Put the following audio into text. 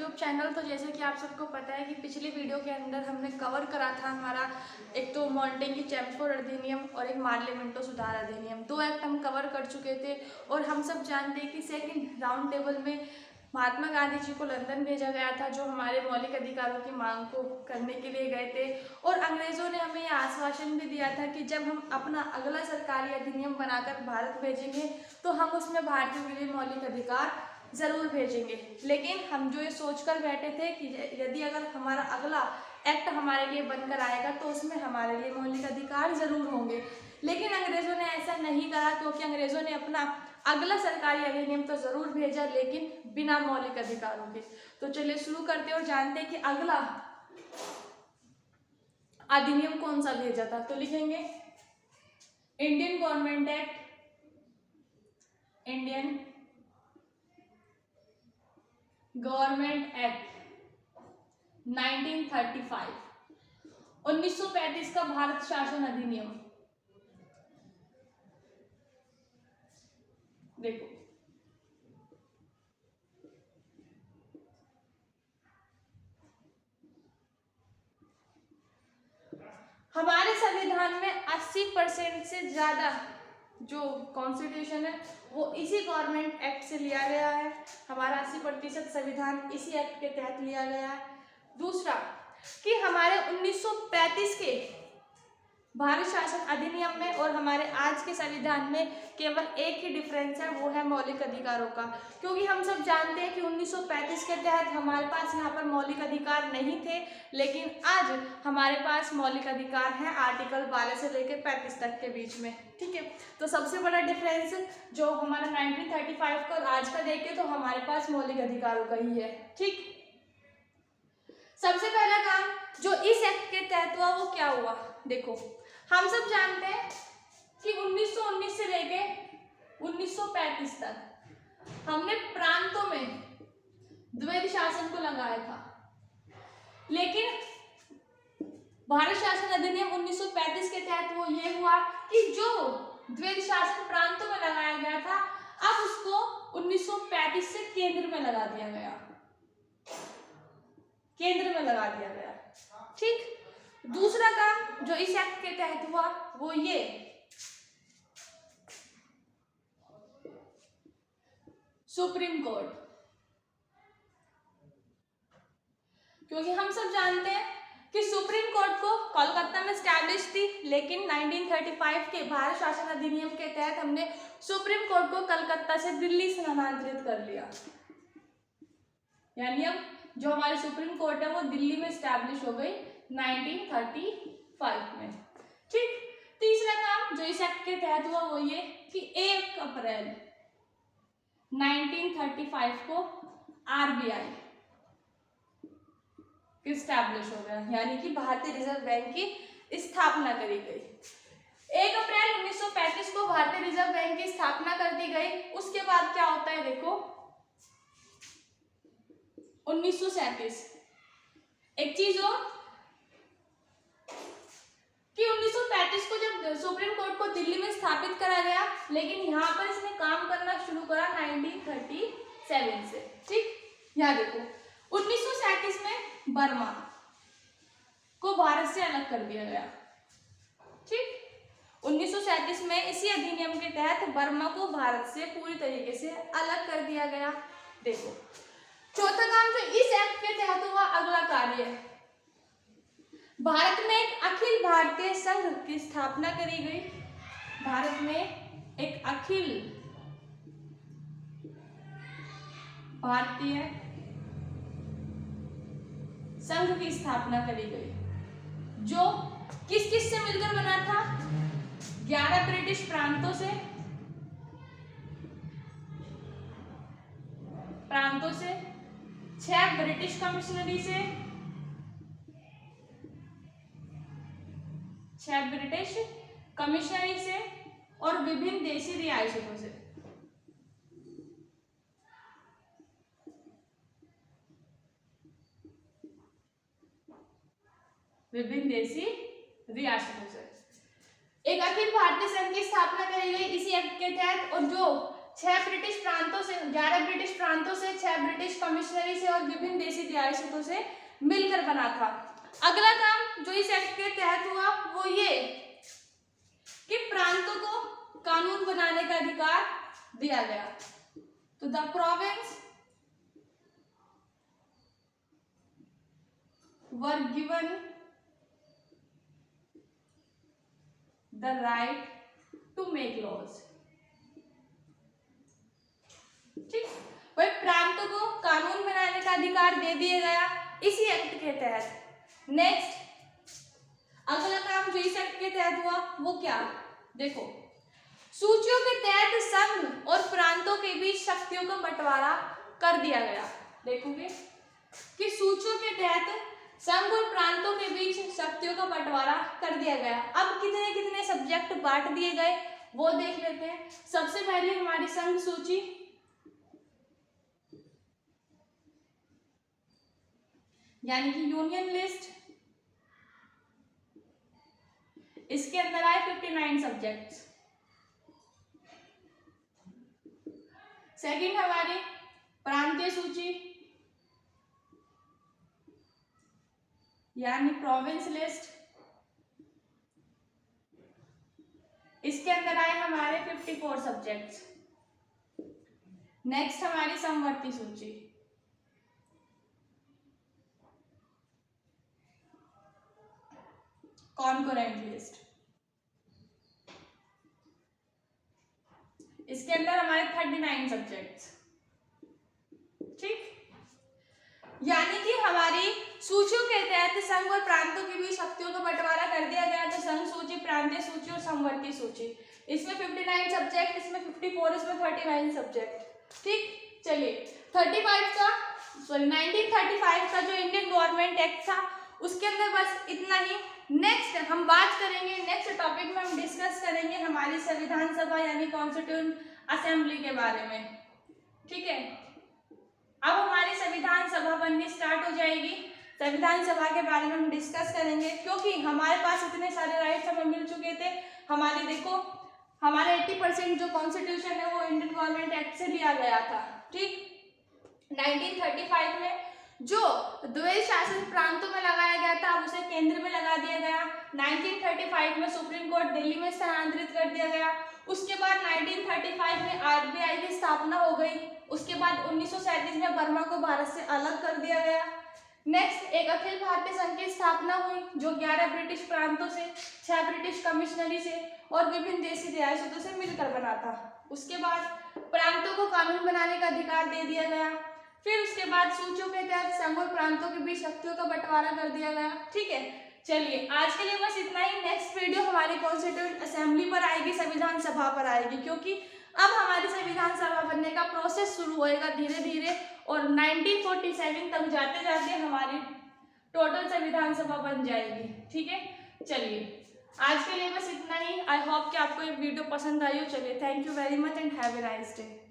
YouTube channel. तो जैसे कि आप सबको पता है कि पिछली वीडियो के अंदर हमने कवर करा था हमारा एक तो मॉन्टेग्यू चेम्सफोर्ड अधिनियम और एक मार्ले मिंटो सुधार अधिनियम, 2 एक्ट हम कवर कर चुके थे। और हम सब जानते हैं कि सेकंड राउंड टेबल में महात्मा गांधी जी को लंदन भेजा गया था, जो हमारे मौलिक अधिकारों की मांग को करने के लिए गए थे। और अंग्रेजों ने हमें यह आश्वासन भी दिया था कि जब हम अपना अगला सरकारी अधिनियम बनाकर भारत भेजेंगे तो हम उसमें भारतीयों के लिए मौलिक अधिकार ज़रूर भेजेंगे। लेकिन हम जो ये सोचकर बैठे थे कि यदि अगर हमारा अगला एक्ट हमारे लिए बनकर आएगा तो उसमें हमारे लिए मौलिक अधिकार ज़रूर होंगे। लेकिन अंग्रेज़ों ने ऐसा नहीं करा, क्योंकि अंग्रेज़ों ने अपना अगला सरकारी अधिनियम तो ज़रूर भेजा लेकिन बिना मौलिक अधिकारों के। तो चलिए शुरू करते हैं और जानते हैं कि अगला अधिनियम कौन सा भेजा था। तो लिखेंगे Indian government act, Indian government act 1935, 1935 का भारत शासन अधिनियम। देखो हमारे संविधान में 80% से ज्यादा जो कॉन्स्टिट्यूशन है वो इसी गवर्नमेंट एक्ट से लिया गया है। हमारा 80% संविधान इसी एक्ट के तहत लिया गया है। दूसरा कि हमारे 1935 के भारत शासन अधिनियम में और हमारे आज के संविधान में केवल एक ही डिफरेंस है, वो है मौलिक अधिकारों का। क्योंकि हम सब जानते हैं कि 1935 के तहत हमारे पास यहाँ पर मौलिक अधिकार नहीं थे, लेकिन आज हमारे पास मौलिक अधिकार हैं आर्टिकल 12 से लेकर 35 तक के बीच में। ठीक है, तो सबसे बड़ा डिफरेंस जो हमारा 1935 का और आज का देखें तो हमारे पास मौलिक अधिकारों का ही है। ठीक, सबसे पहला काम जो इस एक्ट के तहत हुआ वो क्या हुआ। देखो हम सब जानते हैं कि 1919 से लेके 1935 तक हमने प्रांतों में द्वैध शासन को लगाया था। लेकिन भारत शासन अधिनियम 1935 के तहत वो ये हुआ कि जो द्वैध शासन प्रांतों में लगाया गया था अब उसको 1935 से केंद्र में लगा दिया गया, केंद्र में लगा दिया गया। ठीक, दूसरा काम जो इस एक्ट के तहत हुआ वो ये सुप्रीम कोर्ट। क्योंकि हम सब जानते हैं कि सुप्रीम कोर्ट को कोलकाता में स्टैब्लिश थी, लेकिन 1935 के भारत शासन अधिनियम के तहत हमने सुप्रीम कोर्ट को कलकत्ता से दिल्ली स्थानांतरित कर लिया। यानी अब जो हमारी सुप्रीम कोर्ट है वो दिल्ली में स्टैब्लिश हो गई 1935 में। ठीक, तीसरा काम जो इस एक्ट के तहत हुआ वो ये कि 1 अप्रैल 1935 को आरबीआई स्टैब्लिश हो गया, यानी कि भारतीय रिजर्व बैंक की स्थापना करी गई। 1 अप्रैल 1935 को भारतीय रिजर्व बैंक की स्थापना कर दी गई। उसके बाद क्या होता है देखो 1937 एक चीज हो कि 1935 को जब सुप्रीम कोर्ट को दिल्ली में स्थापित करा गया, लेकिन यहाँ पर इसने काम करना शुरू करा 1937 से। ठीक, यहाँ देखो 1937 में बर्मा को भारत से अलग कर दिया गया। ठीक, 1937 में इसी अधिनियम के तहत बर्मा को भारत से पूरी तरीके से अलग कर दिया गया। देखो चौथा काम जो इस एक्ट के तहत हुआ अगला कार्य है, भारत में एक अखिल भारतीय संघ की स्थापना करी गई। भारत में एक अखिल भारतीय संघ की स्थापना करी गई, जो किस किस से मिलकर बना था। 11 ब्रिटिश प्रांतों से 6 ब्रिटिश कमिश्नरी से 6 ब्रिटिश कमिश्नरी से और विभिन्न देशी रियासतों से। विभिन्न देशी रियासतों से एक अखिल भारतीय संघ की स्थापना करी गई इसी एक्ट के तहत। और जो 11 ब्रिटिश प्रांतों से, 6 ब्रिटिश कमिश्नरी से और विभिन्न देशी रियासतों से मिलकर बना था। अगला काम जो इस एक्ट के तहत हुआ वो ये कि प्रांतों को कानून बनाने का अधिकार दिया गया। तो the provinces were given the right to make laws. ठीक, वही प्रांतों को कानून बनाने का अधिकार दे दिया गया इसी एक्ट के तहत। नेक्स्ट अगला काम जो इस एक्ट के तहत हुआ वो क्या, देखो, सूचियों के तहत संघ और प्रांतों के बीच शक्तियों का बंटवारा कर दिया गया। देखोगे कि सूचियों के तहत संघ और प्रांतों के बीच शक्तियों का बंटवारा कर दिया गया। अब कितने कितने सब्जेक्ट बांट दिए गए वो देख लेते हैं। सबसे पहले हमारी संघ सूची, यानी कि यूनियन लिस्ट, इसके अंदर आए 59 सब्जेक्ट्स। सेकंड हमारी प्रांतीय सूची यानी प्रोविंस लिस्ट, इसके अंदर आए हमारे 54 सब्जेक्ट्स। नेक्स्ट हमारी समवर्ती सूची, कॉन्करेंट लिस्ट, इसके अंदर हमारे 39 सब्जेक्ट्स। ठीक, यानी कि हमारी सूचियों के तहत संघ और प्रांतों के बीच शक्तियों का बंटवारा कर दिया गया। तो संघ सूची, प्रांतीय सूची और समवर्ती सूची, इसमें 59 सब्जेक्ट, इसमें 54, इसमें 39 सब्जेक्ट। ठीक, चलिए 1935 का जो इंडियन गवर्नमेंट एक्ट था उसके अंदर बस इतना ही। नेक्स्ट हम बात करेंगे, नेक्स्ट टॉपिक में हम डिस्कस करेंगे हमारी संविधान सभा यानी कॉन्स्टिट्यूएंट असेंबली के बारे में। ठीक है, अब हमारी संविधान सभा बननी स्टार्ट हो जाएगी। संविधान सभा के बारे में हम डिस्कस करेंगे क्योंकि हमारे पास इतने सारे राइट्स हमें मिल चुके थे। हमारे देखो हमारे 80% जो कॉन्स्टिट्यूशन है वो इंडियन गवर्नमेंट एक्ट से लिया गया था। ठीक, 1935 में जो द्वैध शासन प्रांतों में लगाया गया था अब उसे केंद्र में लगा दिया गया। 1935 में सुप्रीम कोर्ट दिल्ली में स्थानांतरित कर दिया गया। उसके बाद 1935 में आरबीआई की स्थापना हो गई। उसके बाद 1937 में बर्मा को भारत से अलग कर दिया गया। नेक्स्ट एक अखिल भारतीय संघ की स्थापना हुई जो 11 ब्रिटिश प्रांतों से, 6 ब्रिटिश कमिश्नरी से और विभिन्न देशी रियासतों से मिलकर बना था। उसके बाद प्रांतों को कानून बनाने का अधिकार दे दिया गया। फिर उसके बाद सूचियों के तहत संघ और प्रांतों के बीच शक्तियों का बंटवारा कर दिया गया। ठीक है, चलिए आज के लिए बस इतना ही। नेक्स्ट वीडियो हमारी कॉन्स्टिट्यूएंट असेंबली पर आएगी, संविधान सभा पर आएगी, क्योंकि अब हमारी संविधान सभा बनने का प्रोसेस शुरू होएगा धीरे धीरे और 1947 तक जाते जाते हमारी टोटल संविधान सभा बन जाएगी। ठीक है, चलिए आज के लिए बस इतना ही। आई होप कि आपको ये वीडियो पसंद आई हो। चलिए, thank you very much and have a nice day.